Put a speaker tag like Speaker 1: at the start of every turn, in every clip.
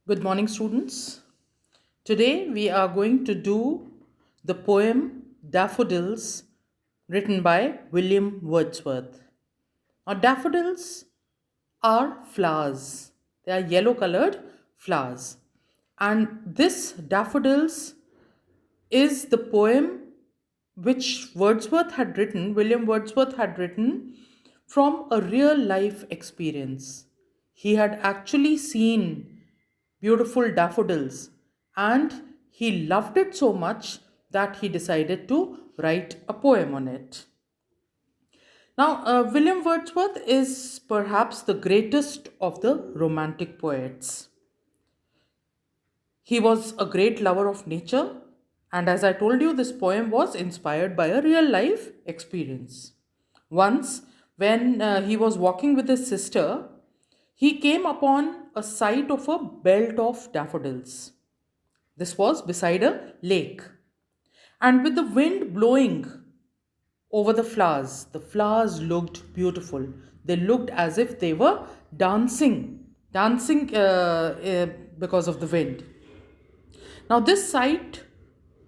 Speaker 1: Good morning, students. Today we are going to do the poem Daffodils written by William Wordsworth. Now, daffodils are flowers, they are yellow colored flowers. And this daffodils is the poem which William Wordsworth had written from a real life experience. He had actually seen beautiful daffodils and he loved it so much that he decided to write a poem on it. Now, William Wordsworth is perhaps the greatest of the Romantic poets. He was a great lover of nature, and as I told you, this poem was inspired by a real life experience. Once, when he was walking with his sister, he came upon a sight of a belt of daffodils. This was beside a lake. And with the wind blowing over the flowers looked beautiful. They looked as if they were dancing because of the wind. Now, this sight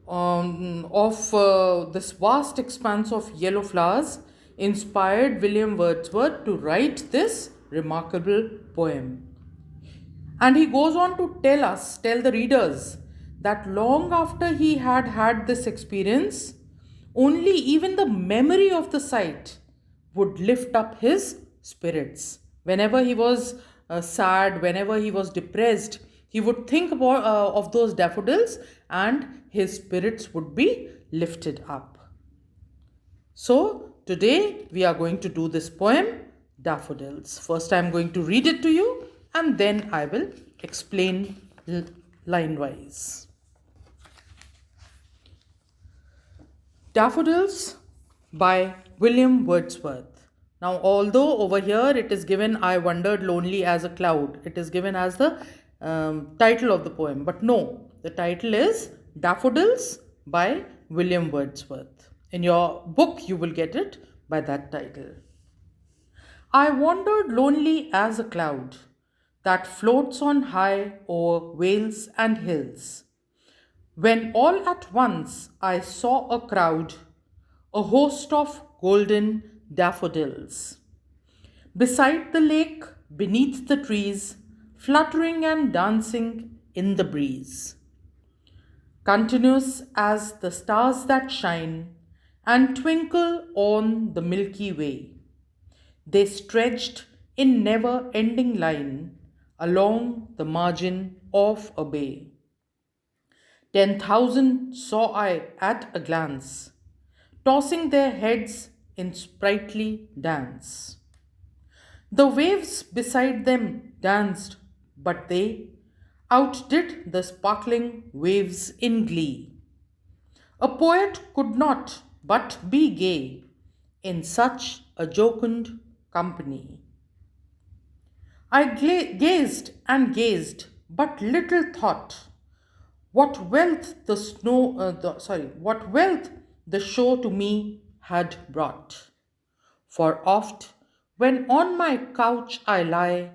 Speaker 1: of this vast expanse of yellow flowers inspired William Wordsworth to write this remarkable poem. And he goes on to tell the readers, that long after he had had this experience, only even the memory of the sight would lift up his spirits. Whenever he was sad, whenever he was depressed, he would think of those daffodils and his spirits would be lifted up. So, today we are going to do this poem, Daffodils. First, I am going to read it to you and then I will explain line wise. Daffodils by William Wordsworth. Now, although over here it is given, I wandered lonely as a cloud, it is given as the title of the poem, but no, the title is Daffodils by William Wordsworth. In your book, you will get it by that title. I wandered lonely as a cloud that floats on high o'er vales and hills, when all at once I saw a crowd, a host of golden daffodils. Beside the lake, beneath the trees, fluttering and dancing in the breeze. Continuous as the stars that shine and twinkle on the Milky Way. They stretched in never ending line along the margin of a bay. 10,000 saw I at a glance, tossing their heads in sprightly dance. The waves beside them danced, but they outdid the sparkling waves in glee. A poet could not but be gay in such a jocund company. I gazed and gazed, but little thought what wealth the show to me had brought. For oft, when on my couch I lie,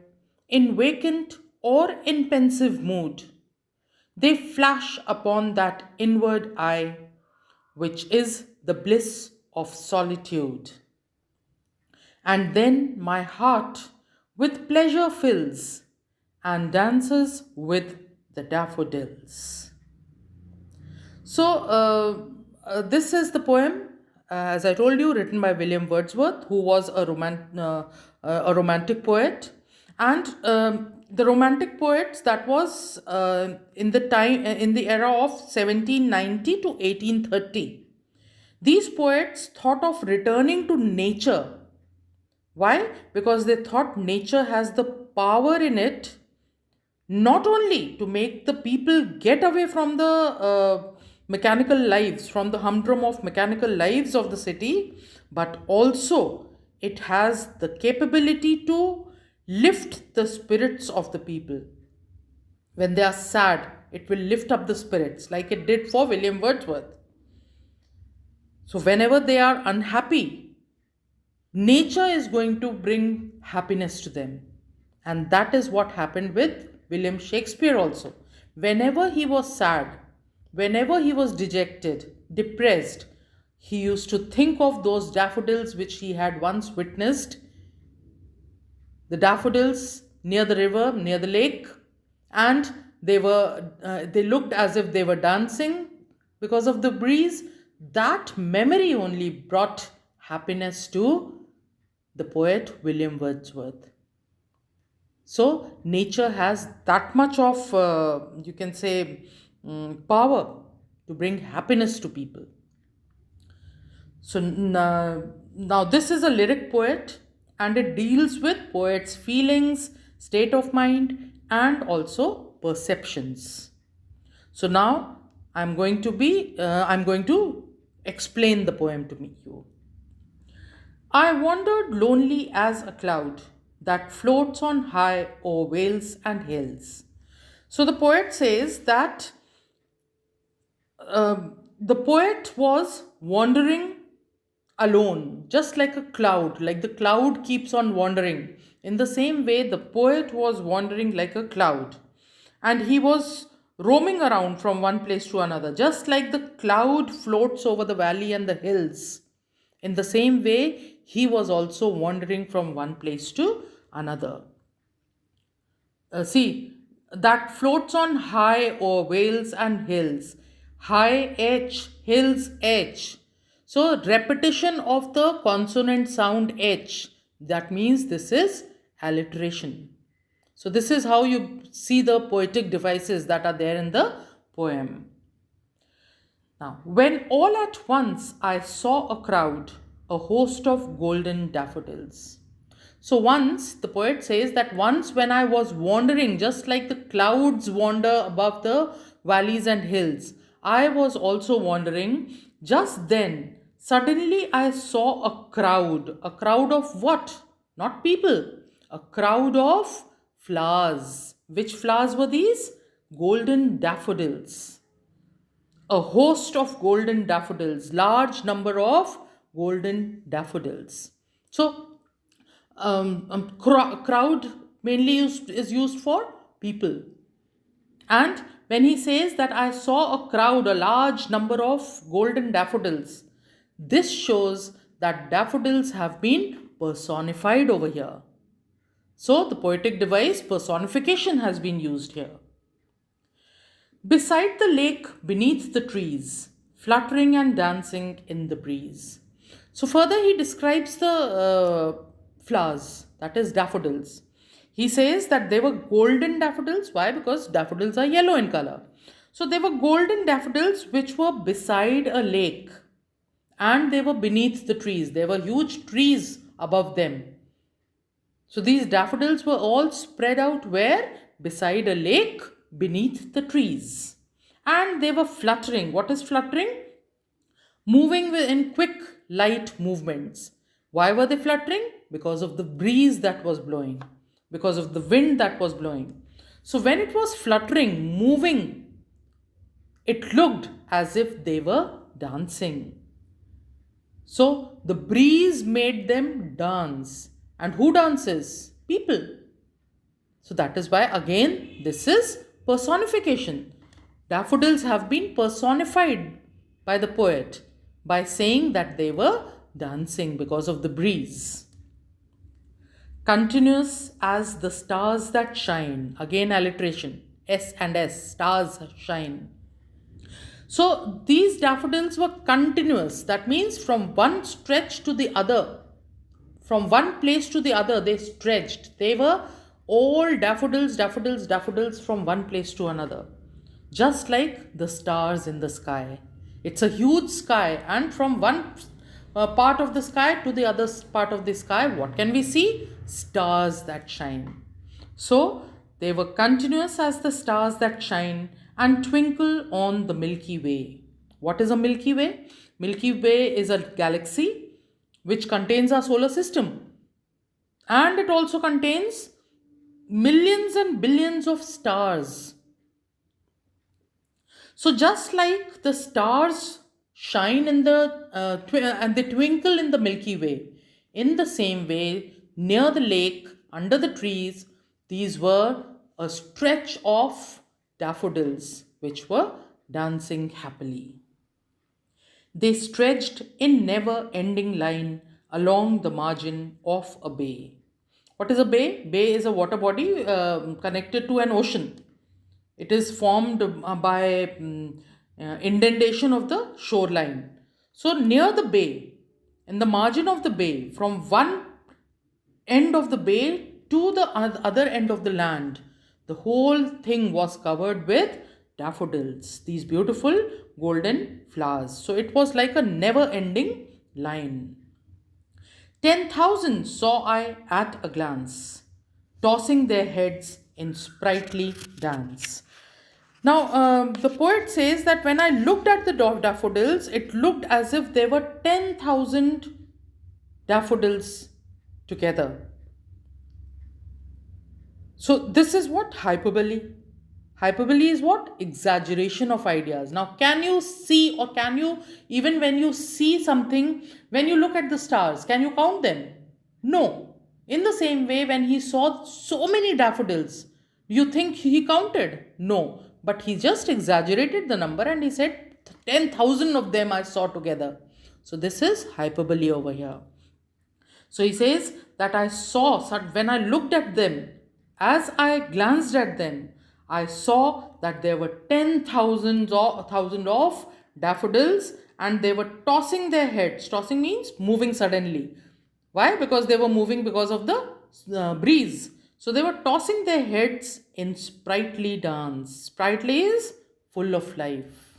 Speaker 1: in vacant or in pensive mood, they flash upon that inward eye, which is the bliss of solitude. And then my heart with pleasure fills and dances with the daffodils. So, this is the poem, as I told you, written by William Wordsworth, who was a romantic poet. And the romantic poets that was in the era of 1790 to 1830. These poets thought of returning to nature. Why? Because they thought nature has the power in it not only to make the people get away from the mechanical lives, from the humdrum of mechanical lives of the city, but also it has the capability to lift the spirits of the people. When they are sad, it will lift up the spirits, like it did for William Wordsworth. So, whenever they are unhappy, nature is going to bring happiness to them. And that is what happened with William Shakespeare also. Whenever he was sad, whenever he was dejected, depressed, he used to think of those daffodils which he had once witnessed, the daffodils near the river, near the lake, and they looked as if they were dancing because of the breeze. That memory only brought happiness to the poet William Wordsworth. So nature has that much of, you can say, power to bring happiness to people. So now this is a lyric poet, and it deals with poet's feelings, state of mind, and also perceptions. So now I'm going to explain the poem to you. I wandered lonely as a cloud that floats on high o'er vales and hills. So the poet says that the poet was wandering alone, just like a cloud, like the cloud keeps on wandering. In the same way, the poet was wandering like a cloud, and he was roaming around from one place to another, just like the cloud floats over the valley and the hills. In the same way, he was also wandering from one place to another. See, that floats on high o'er vales and hills. High H, hills H. So, repetition of the consonant sound H. That means this is alliteration. So, this is how you see the poetic devices that are there in the poem. Now, when all at once I saw a crowd, a host of golden daffodils. So, once the poet says that once when I was wandering, just like the clouds wander above the valleys and hills, I was also wandering. Just then, suddenly I saw a crowd. A crowd of what? Not people. A crowd of flowers. Which flowers were these? Golden daffodils. A host of golden daffodils, large number of golden daffodils. So, crowd mainly is used for people. And when he says that I saw a crowd, a large number of golden daffodils, this shows that daffodils have been personified over here. So, the poetic device personification has been used here. Beside the lake, beneath the trees, fluttering and dancing in the breeze. So, further, he describes the flowers, that is, daffodils. He says that they were golden daffodils. Why? Because daffodils are yellow in color. So, they were golden daffodils which were beside a lake, and they were beneath the trees. There were huge trees above them. So these daffodils were all spread out where? Beside a lake, beneath the trees. And they were fluttering. What is fluttering? Moving in quick, light movements. Why were they fluttering? Because of the breeze that was blowing, because of the wind that was blowing. So when it was fluttering, moving, it looked as if they were dancing. So the breeze made them dance. And who dances? People. So that is why, again, this is personification. Daffodils have been personified by the poet by saying that they were dancing because of the breeze. Continuous as the stars that shine. Again, alliteration. S and S. Stars shine. So these daffodils were continuous. That means from one stretch to the other, from one place to the other, they stretched. They were all daffodils, daffodils, daffodils from one place to another. Just like the stars in the sky. It's a huge sky, and from one part of the sky to the other part of the sky, what can we see? Stars that shine. So they were continuous as the stars that shine and twinkle on the Milky Way. What is a Milky Way? Milky Way is a galaxy which contains our solar system, and it also contains millions and billions of stars. So just like the stars shine in the and they twinkle in the Milky Way, in the same way, near the lake, under the trees, these were a stretch of daffodils which were dancing happily. They stretched in never ending line along the margin of a bay. What is a bay? Bay is a water body connected to an ocean. It is formed by indentation of the shoreline. So, near the bay, in the margin of the bay, from one end of the bay to the other end of the land, the whole thing was covered with daffodils, these beautiful golden flowers. So it was like a never ending line. 10,000 saw I at a glance, tossing their heads in sprightly dance. Now, the poet says that when I looked at the daffodils, it looked as if there were 10,000 daffodils together. So, this is what hyperbole. Hyperbole is what? Exaggeration of ideas. Now, can you see, or can you, even when you see something, when you look at the stars, can you count them? No. In the same way, when he saw so many daffodils, you think he counted? No. But he just exaggerated the number and he said, 10,000 of them I saw together. So, this is hyperbole over here. So he says that I saw, when I looked at them, as I glanced at them, I saw that there were 10,000 of daffodils and they were tossing their heads. Tossing means moving suddenly. Why? Because they were moving because of the breeze. So they were tossing their heads in sprightly dance. Sprightly is full of life.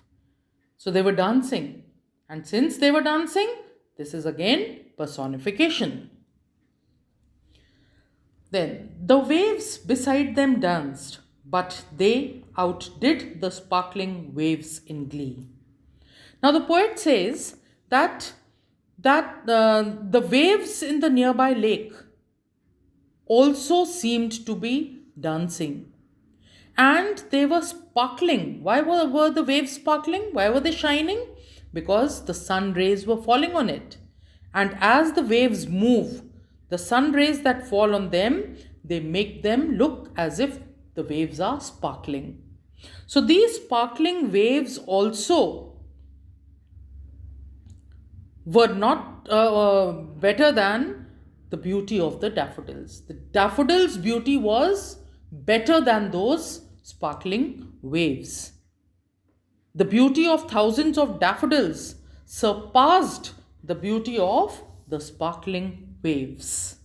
Speaker 1: So they were dancing. And since they were dancing, this is again personification. Then the waves beside them danced, but they outdid the sparkling waves in glee. Now the poet says that the waves in the nearby lake also seemed to be dancing. And they were sparkling. Why were the waves sparkling? Why were they shining? Because the sun rays were falling on it. And as the waves move, the sun rays that fall on them, they make them look as if the waves are sparkling. So these sparkling waves also were not better than the beauty of the daffodils. The daffodils' beauty was better than those sparkling waves. The beauty of thousands of daffodils surpassed the beauty of the sparkling waves.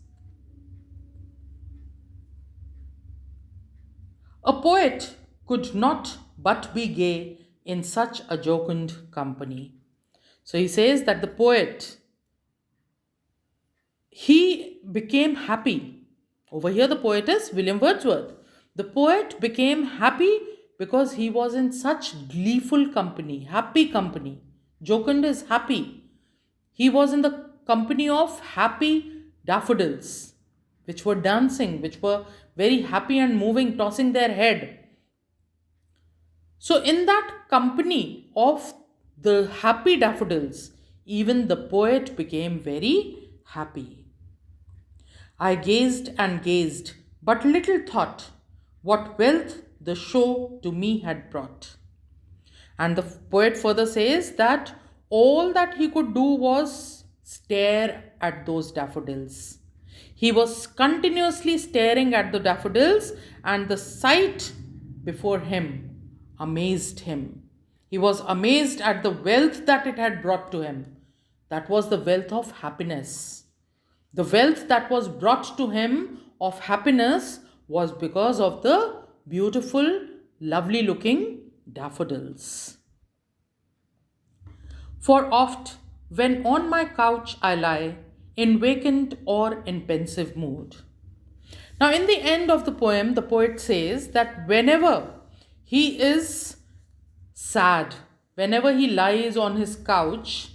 Speaker 1: A poet could not but be gay in such a jocund company. So he says that the poet, he became happy. Over here, the poet is William Wordsworth. The poet became happy because he was in such gleeful company, happy company. Jocund is happy. He was in the company of happy daffodils, which were dancing, which were very happy and moving, tossing their head. So, in that company of the happy daffodils, even the poet became very happy. I gazed and gazed, but little thought what wealth the show to me had brought. And the poet further says that all that he could do was stare at those daffodils. He was continuously staring at the daffodils, and the sight before him amazed him. He was amazed at the wealth that it had brought to him. That was the wealth of happiness. The wealth that was brought to him of happiness was because of the beautiful, lovely looking daffodils. For oft, when on my couch I lie, in vacant or in pensive mood. Now, in the end of the poem, the poet says that whenever he is sad, whenever he lies on his couch,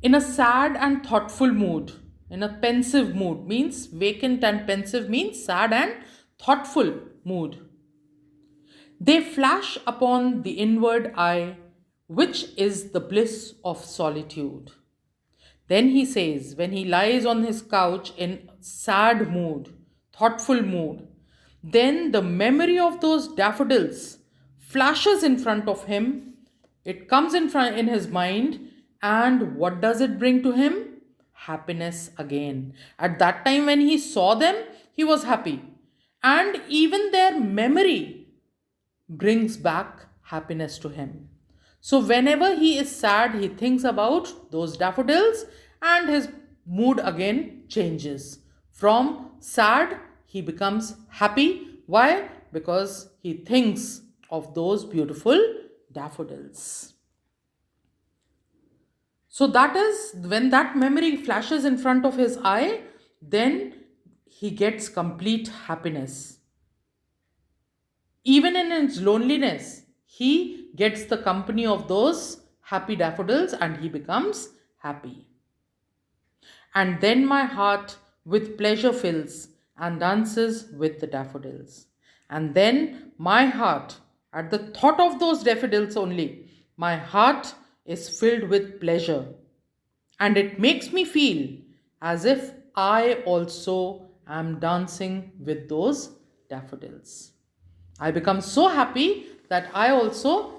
Speaker 1: in a sad and thoughtful mood, in a pensive mood, means vacant and pensive means sad and thoughtful mood. They flash upon the inward eye, which is the bliss of solitude. Then he says, when he lies on his couch in sad mood, thoughtful mood, Then the memory of those daffodils flashes in front of him. It comes in front in his mind, and what does it bring to him? Happiness again. At that time when he saw them, he was happy. And even their memory brings back happiness to him. So, whenever he is sad, he thinks about those daffodils and his mood again changes. From sad, he becomes happy. Why? Because he thinks of those beautiful daffodils. So, that is when that memory flashes in front of his eye, then he gets complete happiness. Even in his loneliness, he gets the company of those happy daffodils and he becomes happy. And then my heart with pleasure fills and dances with the daffodils. And then my heart, at the thought of those daffodils only, my heart is filled with pleasure. And it makes me feel as if I also am dancing with those daffodils. I become so happy that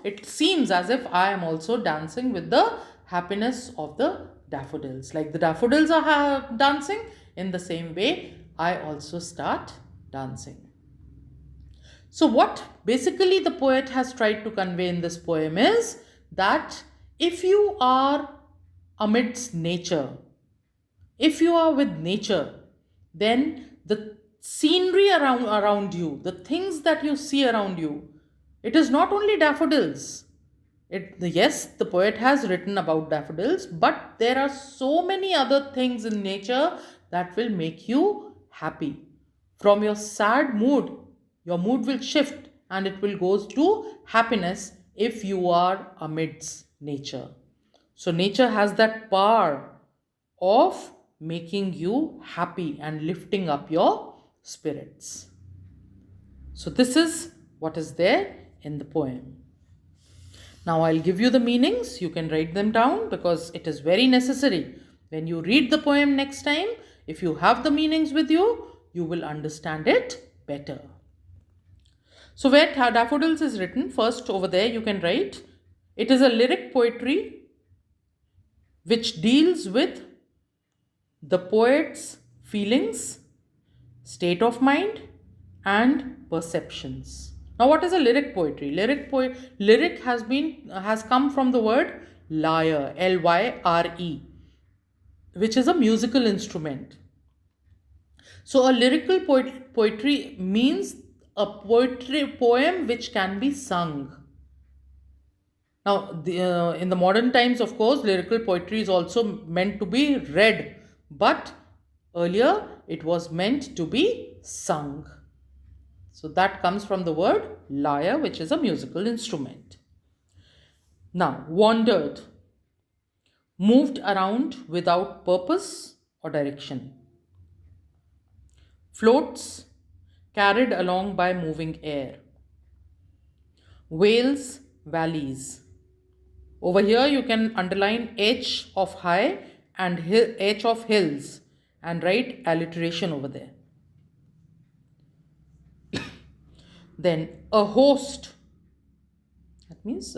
Speaker 1: it seems as if I am also dancing with the happiness of the daffodils. Like the daffodils are dancing, in the same way, I also start dancing. So, what basically the poet has tried to convey in this poem is that if you are amidst nature, if you are with nature, then the scenery around you, the things that you see around you, it is not only daffodils. Yes, the poet has written about daffodils, but there are so many other things in nature that will make you happy. From your sad mood, your mood will shift and it will go to happiness if you are amidst nature. So, nature has that power of making you happy and lifting up your spirits. So, this is what is there in the poem. Now, I'll give you the meanings. You can write them down because it is very necessary. When you read the poem next time, if you have the meanings with you, you will understand it better. So, where Daffodils is written, first over there you can write, it is a lyric poetry which deals with the poet's feelings, state of mind, and perceptions. Now, what is a lyric poetry? Lyric has come from the word lyre, lyre, which is a musical instrument. So, a lyrical poetry means a poem which can be sung. Now, in the modern times, of course, lyrical poetry is also meant to be read, but earlier it was meant to be sung. So, that comes from the word lyre, which is a musical instrument. Now, wandered, moved around without purpose or direction. Floats, carried along by moving air. Vales, valleys. Over here, you can underline H of high and H of hills and write alliteration over there. Then a host, that means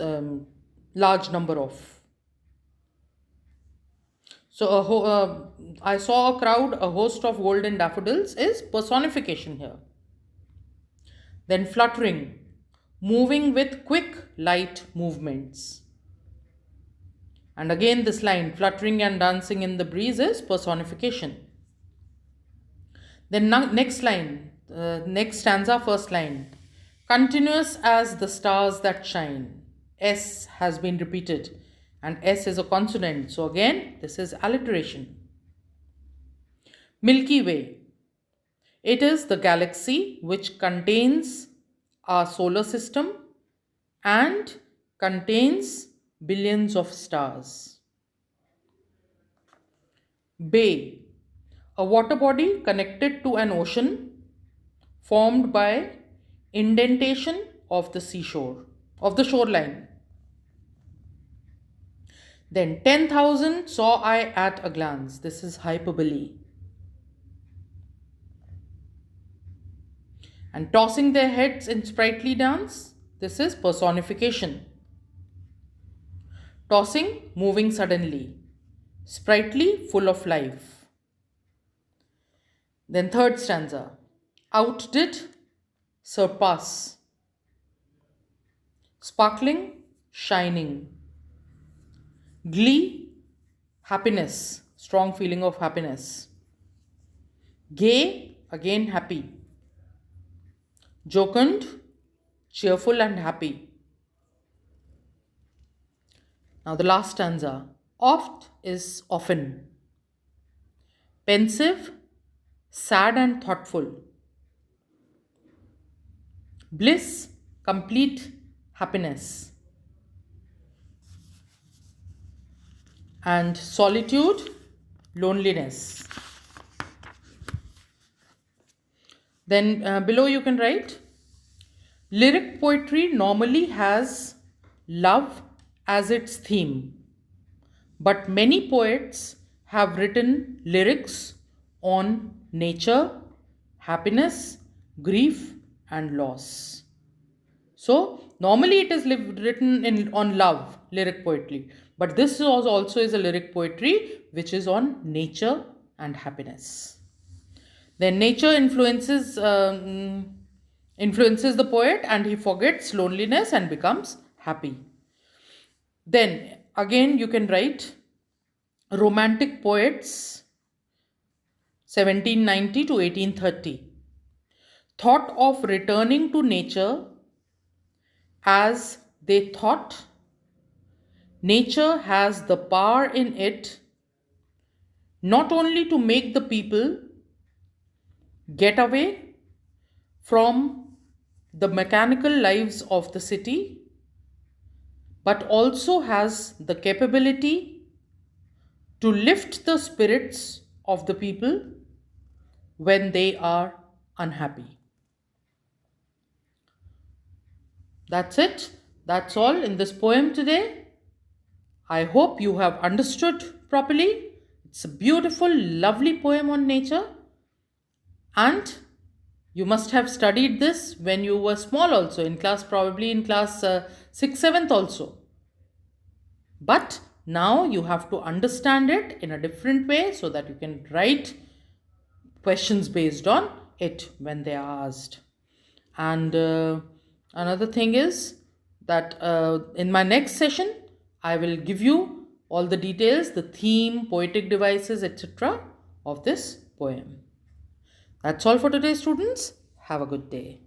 Speaker 1: large number of. So I saw a crowd, a host of golden daffodils is personification here. Then fluttering, moving with quick, light movements. And again, this line, fluttering and dancing in the breeze, is personification. Then next line, next stanza, first line. Continuous as the stars that shine. S has been repeated and S is a consonant. So again, this is alliteration. Milky Way. It is the galaxy which contains our solar system and contains billions of stars. Bay. A water body connected to an ocean formed by indentation of the seashore, of the shoreline. Then 10,000 saw I at a glance. This is hyperbole. And tossing their heads in sprightly dance, this is personification. Tossing, moving suddenly. Sprightly, full of life. Then third stanza. Outdid, surpass. Sparkling, shining. Glee, happiness, strong feeling of happiness. Gay, again happy. Jocund, cheerful and happy. Now the last stanza. Oft is often. Pensive, sad and thoughtful. Bliss, complete happiness. And solitude, loneliness. Then below you can write lyric poetry normally has love as its theme, but many poets have written lyrics on nature, happiness, grief, and loss. So normally it is written on love, lyric poetry, but this also is a lyric poetry which is on nature and happiness. Then nature influences the poet, and he forgets loneliness and becomes happy. Then again you can write romantic poets 1790 to 1830 thought of returning to nature as they thought nature has the power in it not only to make the people get away from the mechanical lives of the city, but also has the capability to lift the spirits of the people when they are unhappy. That's it. That's all in this poem today. I hope you have understood properly. It's a beautiful, lovely poem on nature, and you must have studied this when you were small, also in class, probably in class 6th, 7th, also. But now you have to understand it in a different way so that you can write questions based on it when they are asked. And another thing is that in my next session, I will give you all the details, the theme, poetic devices, etc. of this poem. That's all for today, students. Have a good day.